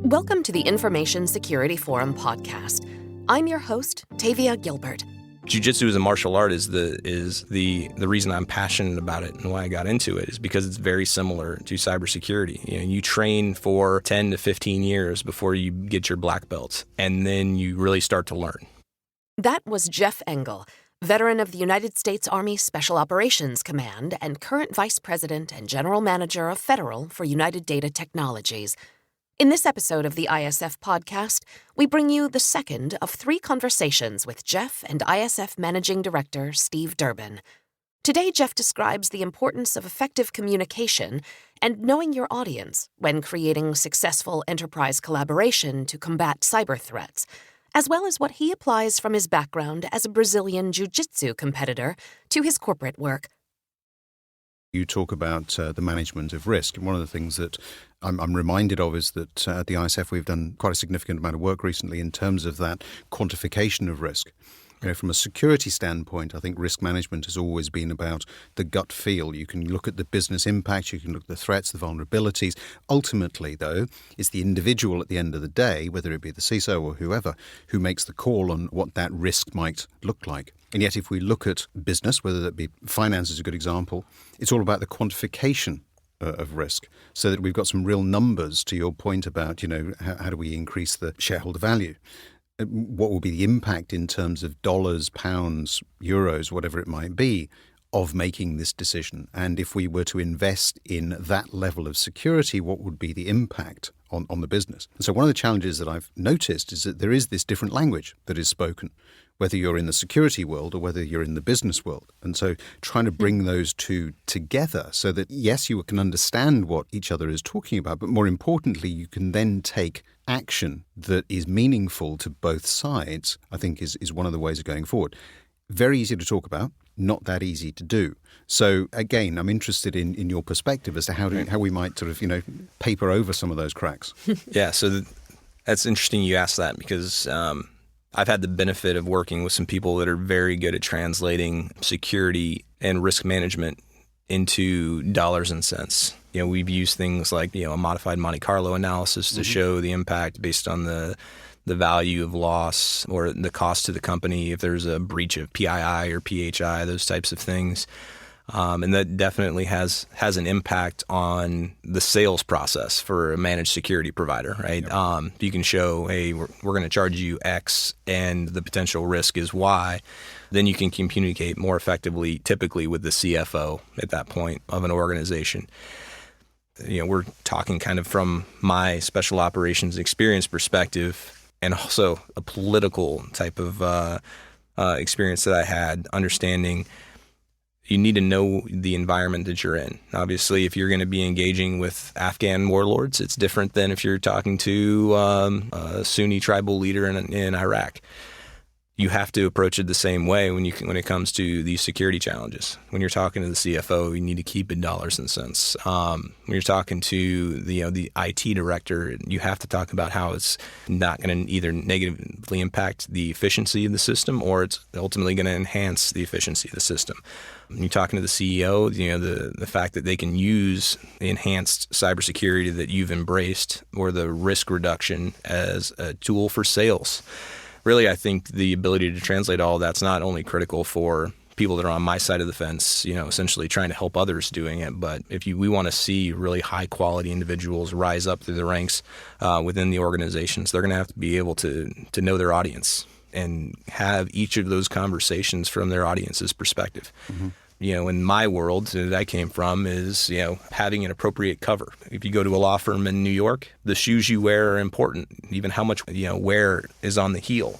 Welcome to the Information Security Forum podcast. I'm your host, Tavia Gilbert. Jiu-jitsu as a martial art is the reason I'm passionate about it and why I got into it is because it's very similar to cybersecurity. You train for 10 to 15 years before you get your black belt, and then you really start to learn. That was Jeff Engle, veteran of the United States Army Special Operations Command and current Vice President and General Manager of Federal for United Data Technologies. In this episode of the ISF podcast, we bring you the second of 3 conversations with Jeff and ISF Managing Director Steve Durbin. Today, Jeff describes the importance of effective communication and knowing your audience when creating successful enterprise collaboration to combat cyber threats, as well as what he applies from his background as a Brazilian jiu-jitsu competitor to his corporate work. You talk about the management of risk. And one of the things that I'm reminded of is that at the ISF we've done quite a significant amount of work recently in terms of that quantification of risk. From a security standpoint, I think risk management has always been about the gut feel. You can look at the business impact, you can look at the threats, the vulnerabilities. Ultimately, though, it's the individual at the end of the day, whether it be the CISO or whoever, who makes the call on what that risk might look like. And yet, if we look at business, whether that be finance is a good example, it's all about the quantification of risk so that we've got some real numbers to your point about, how do we increase the shareholder value? What will be the impact in terms of dollars, pounds, euros, whatever it might be, of making this decision? And if we were to invest in that level of security, what would be the impact on the business? And so one of the challenges that I've noticed is that there is this different language that is spoken, whether you're in the security world or whether you're in the business world. And so trying to bring those two together so that, yes, you can understand what each other is talking about, but more importantly, you can then take action that is meaningful to both sides, I think is one of the ways of going forward. Very easy to talk about, not that easy to do. So again, I'm interested in your perspective as to how we might sort of, paper over some of those cracks. Yeah, so that's interesting you asked that because I've had the benefit of working with some people that are very good at translating security and risk management into dollars and cents. We've used things like, a modified Monte Carlo analysis to show the impact based on the value of loss or the cost to the company if there's a breach of PII or PHI, those types of things. And that definitely has an impact on the sales process for a managed security provider, right? Yep. You can show, hey, we're going to charge you X and the potential risk is Y. Then you can communicate more effectively, typically with the CFO at that point of an organization. We're talking kind of from my special operations experience perspective and also a political type of experience that I had, understanding you need to know the environment that you're in. Obviously, if you're going to be engaging with Afghan warlords, it's different than if you're talking to a Sunni tribal leader in Iraq. You have to approach it the same way when it comes to these security challenges. When you're talking to the CFO, you need to keep it dollars and cents. When you're talking to the IT director, you have to talk about how it's not going to either negatively impact the efficiency of the system or it's ultimately going to enhance the efficiency of the system. When you're talking to the CEO, the fact that they can use the enhanced cybersecurity that you've embraced or the risk reduction as a tool for sales. Really, I think the ability to translate all of that's not only critical for people that are on my side of the fence, essentially trying to help others doing it, but we want to see really high quality individuals rise up through the ranks within the organizations, they're going to have to be able to know their audience and have each of those conversations from their audience's perspective. Mm-hmm. In my world that I came from is, having an appropriate cover. If you go to a law firm in New York, the shoes you wear are important, even how much, wear is on the heel,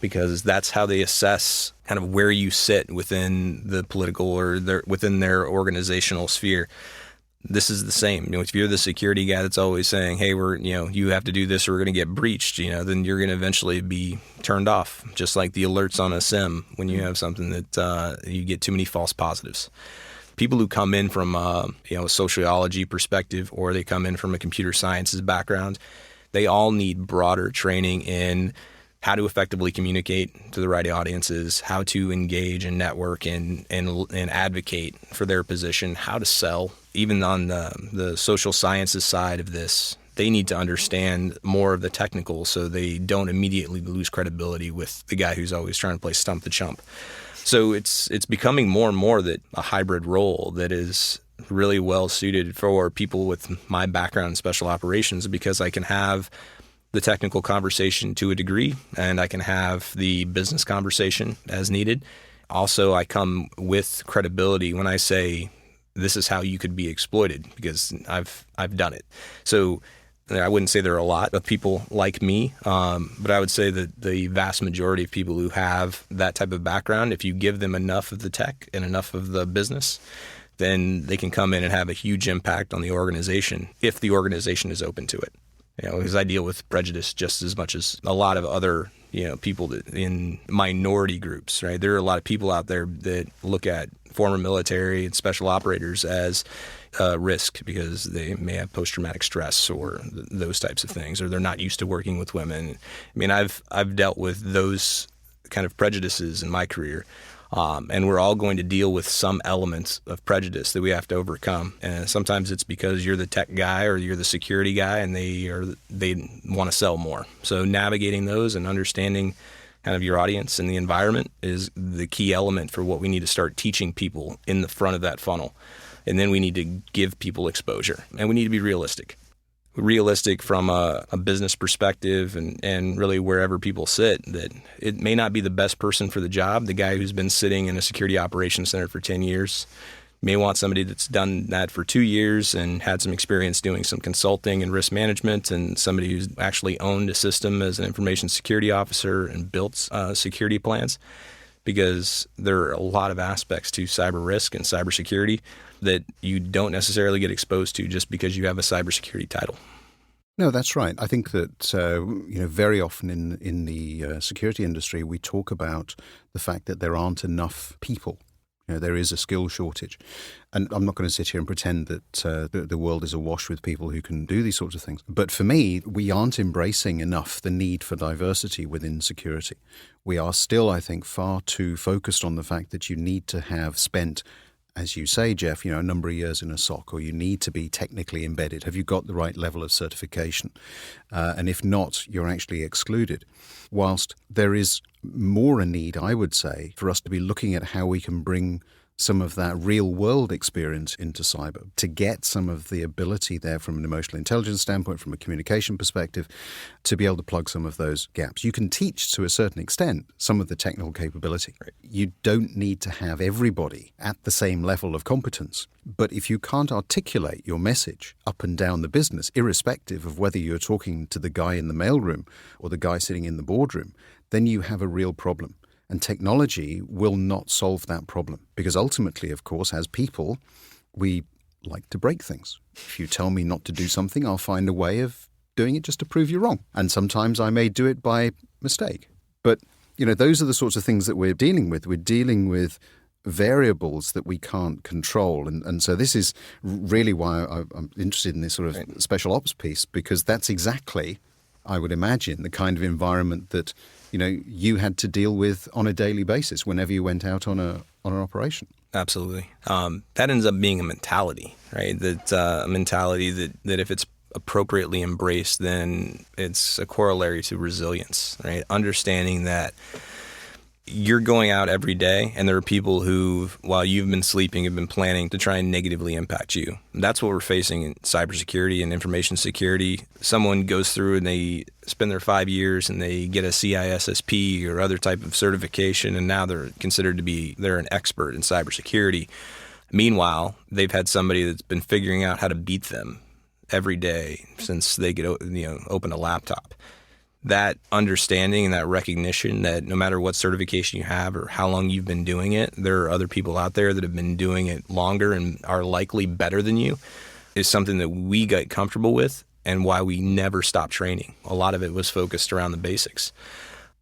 because that's how they assess kind of where you sit within the political or within their organizational sphere. This is the same. If you're the security guy that's always saying, hey, you have to do this or we're going to get breached, then you're going to eventually be turned off, just like the alerts on a SIM when you have something that you get too many false positives. People who come in from a sociology perspective or they come in from a computer sciences background, they all need broader training in how to effectively communicate to the right audiences, how to engage and network and advocate for their position, how to sell. Even on the social sciences side of this, they need to understand more of the technical so they don't immediately lose credibility with the guy who's always trying to play stump the chump. So it's becoming more and more that a hybrid role that is really well suited for people with my background in special operations, because I can have the technical conversation to a degree and I can have the business conversation as needed. Also, I come with credibility when I say this is how you could be exploited, because I've done it. So I wouldn't say there are a lot of people like me, but I would say that the vast majority of people who have that type of background, if you give them enough of the tech and enough of the business, then they can come in and have a huge impact on the organization if the organization is open to it. Because I deal with prejudice just as much as a lot of other people that in minority groups, right? There are a lot of people out there that look at former military and special operators as risk because they may have post-traumatic stress or those types of things, or they're not used to working with women. I mean, I've dealt with those kind of prejudices in my career. And we're all going to deal with some elements of prejudice that we have to overcome. And sometimes it's because you're the tech guy or you're the security guy and they want to sell more. So navigating those and understanding kind of your audience and the environment is the key element for what we need to start teaching people in the front of that funnel. And then we need to give people exposure, and we need to be realistic from a business perspective and really wherever people sit, that it may not be the best person for the job. The guy who's been sitting in a security operations center for 10 years may want somebody that's done that for 2 years and had some experience doing some consulting and risk management, and somebody who's actually owned a system as an information security officer and built security plans, because there are a lot of aspects to cyber risk and cybersecurity that you don't necessarily get exposed to just because you have a cybersecurity title. No, that's right. I think that very often in the security industry, we talk about the fact that there aren't enough people. There is a skill shortage. And I'm not going to sit here and pretend that the world is awash with people who can do these sorts of things. But for me, we aren't embracing enough the need for diversity within security. We are still, I think, far too focused on the fact that you need to have spent, as you say, Jeff, a number of years in a SOC, or you need to be technically embedded. Have you got the right level of certification? And if not, you're actually excluded. Whilst there is more a need, I would say, for us to be looking at how we can bring some of that real world experience into cyber, to get some of the ability there from an emotional intelligence standpoint, from a communication perspective, to be able to plug some of those gaps. You can teach to a certain extent some of the technical capability. Right. You don't need to have everybody at the same level of competence. But if you can't articulate your message up and down the business, irrespective of whether you're talking to the guy in the mailroom or the guy sitting in the boardroom, then you have a real problem. And technology will not solve that problem, because ultimately, of course, as people, we like to break things. If you tell me not to do something, I'll find a way of doing it just to prove you wrong. And sometimes I may do it by mistake. But, those are the sorts of things that we're dealing with. We're dealing with variables that we can't control. And so this is really why I'm interested in this sort of special ops piece, because that's exactly, I would imagine, the kind of environment that you had to deal with on a daily basis whenever you went out on an operation. Absolutely. That ends up being a mentality, right? That a mentality that if it's appropriately embraced, then it's a corollary to resilience, right? Understanding that you're going out every day and there are people who, while you've been sleeping, have been planning to try and negatively impact you. That's what we're facing in cybersecurity and information security. Someone goes through and they spend their 5 years and they get a CISSP or other type of certification, and now they're considered to be, they're an expert in cybersecurity. Meanwhile, they've had somebody that's been figuring out how to beat them every day since they get open a laptop. That understanding and that recognition that no matter what certification you have or how long you've been doing it, there are other people out there that have been doing it longer and are likely better than you is something that we got comfortable with, and why we never stopped training. A lot of it was focused around the basics.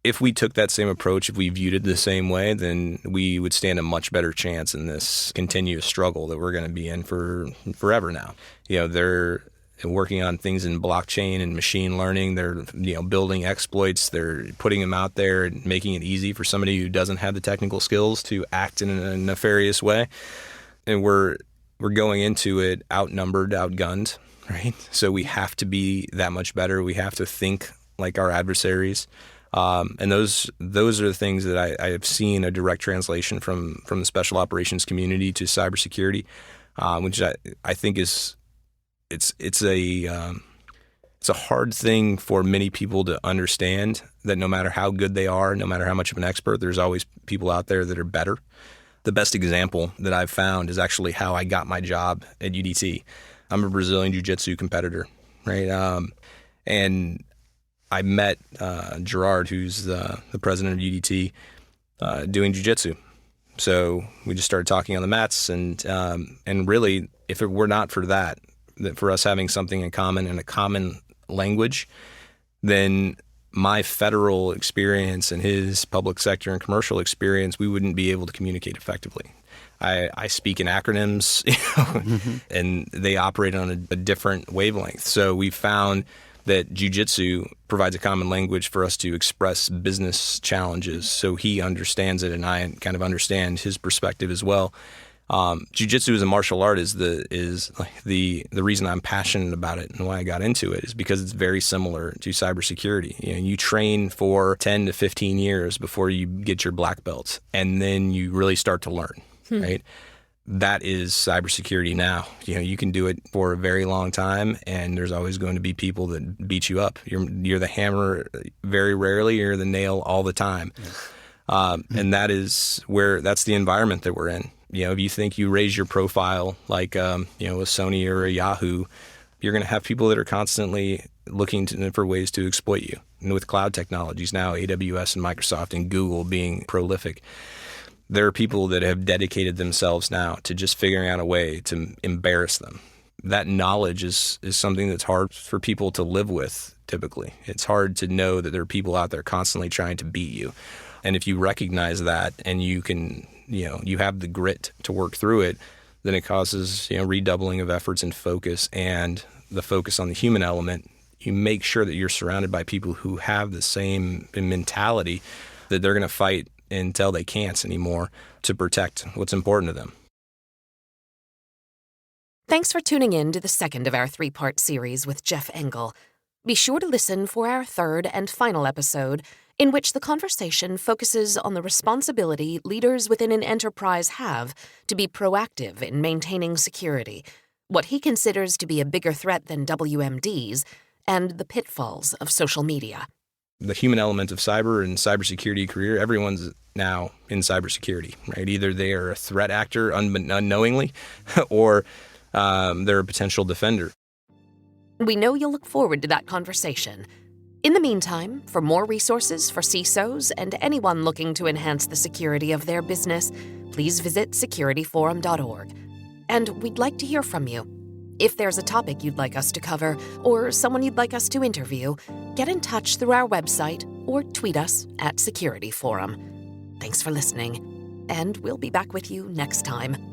If we took that same approach, if we viewed it the same way, then we would stand a much better chance in this continuous struggle that we're going to be in for forever now. They're working on things in blockchain and machine learning. They're building exploits. They're putting them out there and making it easy for somebody who doesn't have the technical skills to act in a nefarious way. And we're going into it outnumbered, outgunned. right? So we have to be that much better. We have to think like our adversaries. And those are the things that I have seen a direct translation from the special operations community to cybersecurity, which I think is it's a hard thing for many people to understand, that no matter how good they are, no matter how much of an expert, there's always people out there that are better. The best example that I've found is actually how I got my job at UDT. I'm a Brazilian jiu-jitsu competitor, right? And I met Gerard, who's the president of UDT, doing jiu-jitsu. So we just started talking on the mats, and really, if it were not for that for us having something in common and a common language, then my federal experience and his public sector and commercial experience, we wouldn't be able to communicate effectively. I speak in acronyms, and they operate on a different wavelength. So we found that jiu-jitsu provides a common language for us to express business challenges. So he understands it, and I kind of understand his perspective as well. Jiu-jitsu as a martial art is the reason I'm passionate about it, and why I got into it is because it's very similar to cybersecurity. You train for 10 to 15 years before you get your black belt, and then you really start to learn, right? That is cybersecurity now. You can do it for a very long time, and there's always going to be people that beat you up. You're the hammer very rarely, you're the nail all the time. And that's the environment that we're in. If you think you raise your profile like, a Sony or a Yahoo, you're going to have people that are constantly looking for ways to exploit you. And with cloud technologies now, AWS and Microsoft and Google being prolific, there are people that have dedicated themselves now to just figuring out a way to embarrass them. That knowledge is something that's hard for people to live with typically. It's hard to know that there are people out there constantly trying to beat you. And if you recognize that and you can, you have the grit to work through it, then it causes, redoubling of efforts and focus, and the focus on the human element. You make sure that you're surrounded by people who have the same mentality, that they're going to fight until they can't anymore to protect what's important to them. Thanks for tuning in to the second of our 3-part series with Jeff Engle. Be sure to listen for our third and final episode, in which the conversation focuses on the responsibility leaders within an enterprise have to be proactive in maintaining security, what he considers to be a bigger threat than WMDs, and the pitfalls of social media. The human element of cyber and cybersecurity career, everyone's now in cybersecurity, right? Either they are a threat actor unknowingly, or they're a potential defender. We know you'll look forward to that conversation. In the meantime, for more resources for CISOs and anyone looking to enhance the security of their business, please visit securityforum.org. And we'd like to hear from you. If there's a topic you'd like us to cover, or someone you'd like us to interview, get in touch through our website or tweet us at Security Forum. Thanks for listening, and we'll be back with you next time.